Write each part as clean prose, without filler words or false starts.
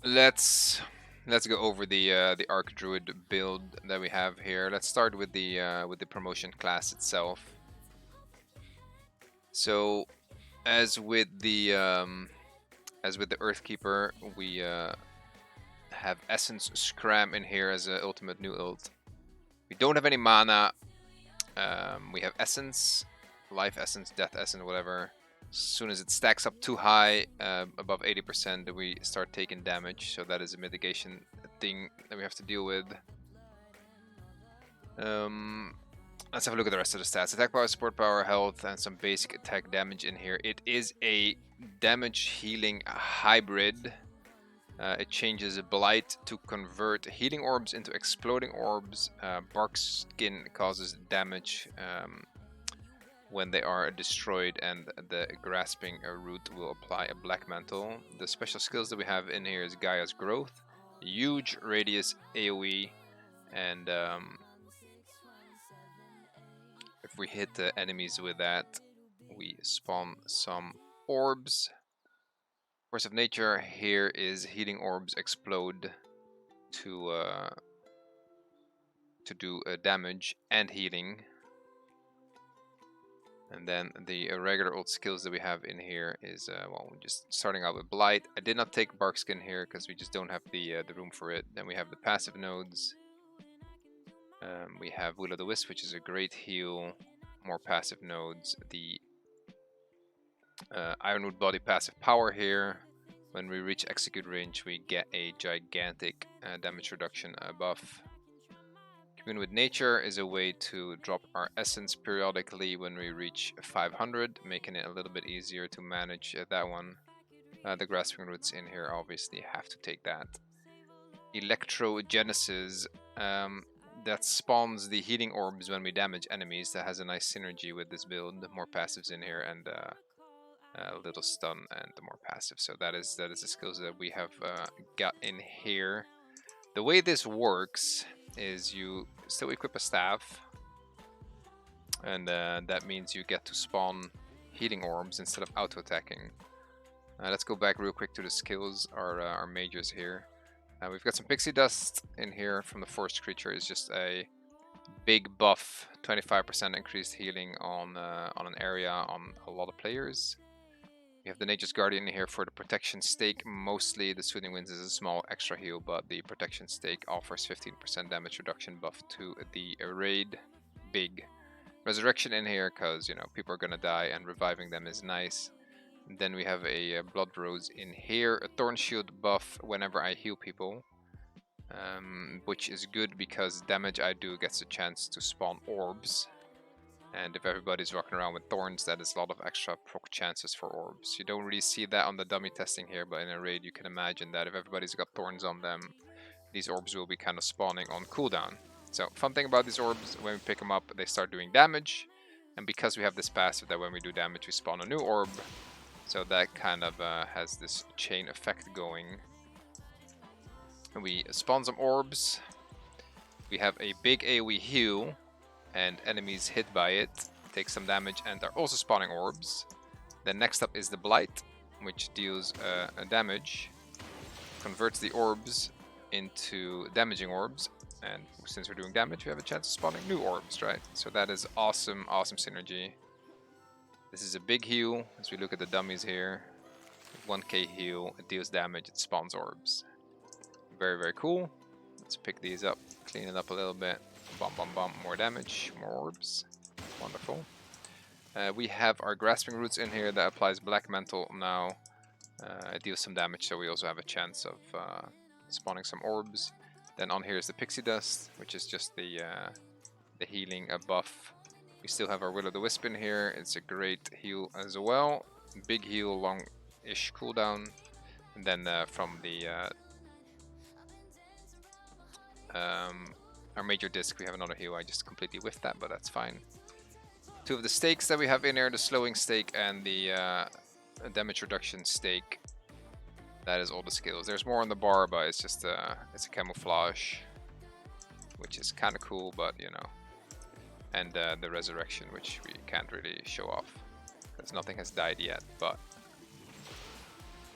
let's go over the Archdruid build that we have here. Let's start with the promotion class itself. So, as with the Earthkeeper, we have Essence Scram in here as an ultimate new ult. We don't have any mana. We have Essence, Life Essence, Death Essence, whatever. As soon as it stacks up too high, above 80%, we start taking damage. So that is a mitigation thing that we have to deal with. Let's have a look at the rest of the stats. Attack power, support power, health, and some basic attack damage in here. It is a damage healing hybrid. It changes Blight to convert healing orbs into exploding orbs. Bark Skin causes damage when they are destroyed, and the Grasping Root will apply a Black Mantle. The special skills that we have in here is Gaia's Growth, huge radius AoE, and if we hit the enemies with that, we spawn some orbs. Force of Nature here is healing orbs explode to do damage and healing. And then the regular old skills that we have in here is, well, we're just starting out with Blight. I did not take Barkskin here because we just don't have the room for it. Then we have the passive nodes. We have Will o' the Wisp, which is a great heal. More passive nodes. The Ironwood Body passive power here. When we reach execute range, we get a gigantic damage reduction buff. Commune with Nature is a way to drop our essence periodically when we reach 500, making it a little bit easier to manage that one. The Grasping Roots in here obviously have to take that. Electrogenesis, that spawns the healing orbs when we damage enemies. That has a nice synergy with this build. More passives in here, and a little stun and more passive. So that is the skills that we have got in here. The way this works is you still equip a staff, and that means you get to spawn healing orbs instead of auto attacking. Let's go back real quick to the skills, our mages here. We've got some pixie dust in here from the forest creature. Is just a big buff, 25% increased healing on an area on a lot of players. We have the Nature's Guardian here for the protection stake. Mostly the Soothing Winds is a small extra heal, but the protection stake offers 15% damage reduction buff to the raid. Big resurrection in here because, you know, people are gonna die and reviving them is nice. And then we have a Blood Rose in here, a Thorn Shield buff whenever I heal people, which is good because damage I do gets a chance to spawn orbs. And if everybody's walking around with thorns, that is a lot of extra proc chances for orbs. You don't really see that on the dummy testing here, but in a raid you can imagine that if everybody's got thorns on them, these orbs will be kind of spawning on cooldown. So, fun thing about these orbs, when we pick them up, they start doing damage. And because we have this passive that when we do damage, we spawn a new orb. So that kind of has this chain effect going. And we spawn some orbs. We have a big AoE heal, and enemies hit by it take some damage and are also spawning orbs. Then next up is the Blight, which deals damage, converts the orbs into damaging orbs, and since we're doing damage, we have a chance of spawning new orbs, right? So that is awesome, awesome synergy. This is a big heal, as we look at the dummies here. 1k heal, it deals damage, it spawns orbs. Very, very cool. Let's pick these up, clean it up a little bit. Bum, bum, bum, more damage, more orbs. Wonderful. We have our Grasping Roots in here that applies Black Mantle now. It deals some damage, so we also have a chance of spawning some orbs. Then on here is the Pixie Dust, which is just the healing buff. We still have our Will o' the Wisp in here. It's a great heal as well. Big heal, long-ish cooldown. And then from the our major disc, we have another heal. I just completely whiffed that, but that's fine. Two of the stakes that we have in here, the slowing stake and the damage reduction stake. That is all the skills. There's more on the bar, but it's just it's a camouflage, which is kind of cool, but you know. And the resurrection, which we can't really show off because nothing has died yet, but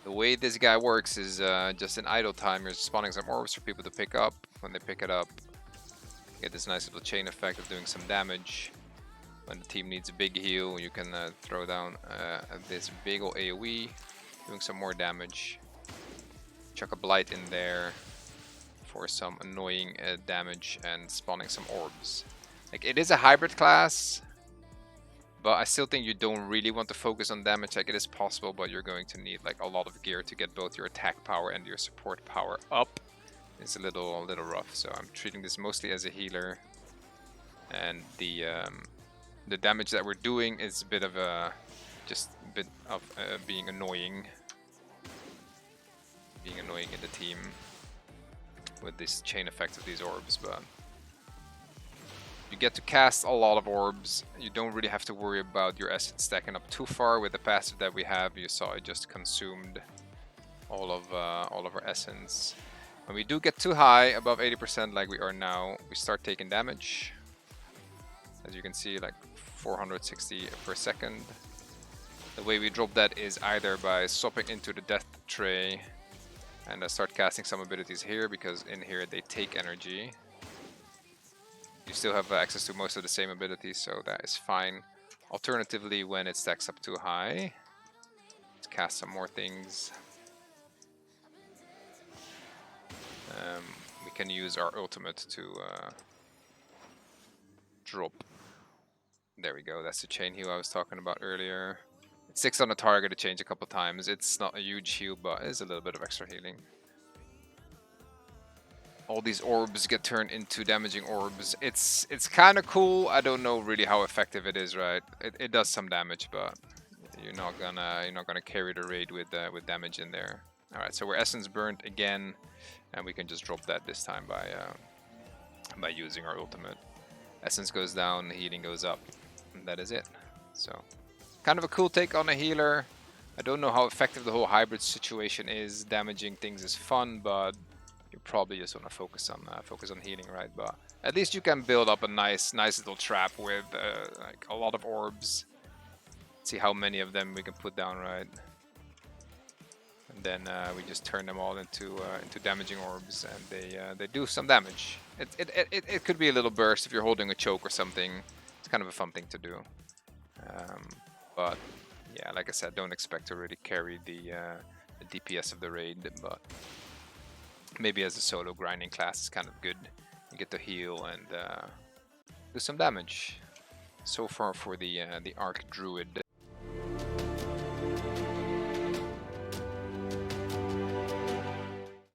The way this guy works is just in idle time, you're spawning some orbs for people to pick up. When they pick it up, you get this nice little chain effect of doing some damage. When the team needs a big heal, you can throw down this big ol' AoE, doing some more damage. Chuck a blight in there for some annoying damage and spawning some orbs. Like, it is a hybrid class, but I still think you don't really want to focus on damage. Like, it is possible, but you're going to need like a lot of gear to get both your attack power and your support power up. It's a little rough, so I'm treating this mostly as a healer. And the damage that we're doing is a bit of being annoying. Being annoying in the team with this chain effect of these orbs, but you get to cast a lot of orbs. You don't really have to worry about your essence stacking up too far with the passive that we have. You saw it just consumed all of our essence. When we do get too high, above 80% like we are now, we start taking damage. As you can see, like 460 per second. The way we drop that is either by swapping into the death tray and I start casting some abilities here, because in here they take energy. You still have access to most of the same abilities, so that is fine. Alternatively, when it stacks up too high, let's cast some more things. We can use our ultimate to drop. There we go, that's the chain heal I was talking about earlier. It sticks on the target to change a couple times. It's not a huge heal, but it's a little bit of extra healing. All these orbs get turned into damaging orbs. It's kind of cool. I don't know really how effective it is, right? It does some damage, but you're not gonna carry the raid with damage in there. All right, so we're essence burnt again, and we can just drop that this time by using our ultimate. Essence goes down, healing goes up, and that is it. So kind of a cool take on a healer. I don't know how effective the whole hybrid situation is. Damaging things is fun, but you probably just want to focus on healing, right? But at least you can build up a nice little trap with like a lot of orbs. See how many of them we can put down, right? And then we just turn them all into damaging orbs, and they do some damage. It could be a little burst if you're holding a choke or something. It's kind of a fun thing to do. But yeah, like I said, don't expect to really carry the DPS of the raid, but maybe as a solo grinding class is kind of good. You get to heal and do some damage. So far for the Archdruid.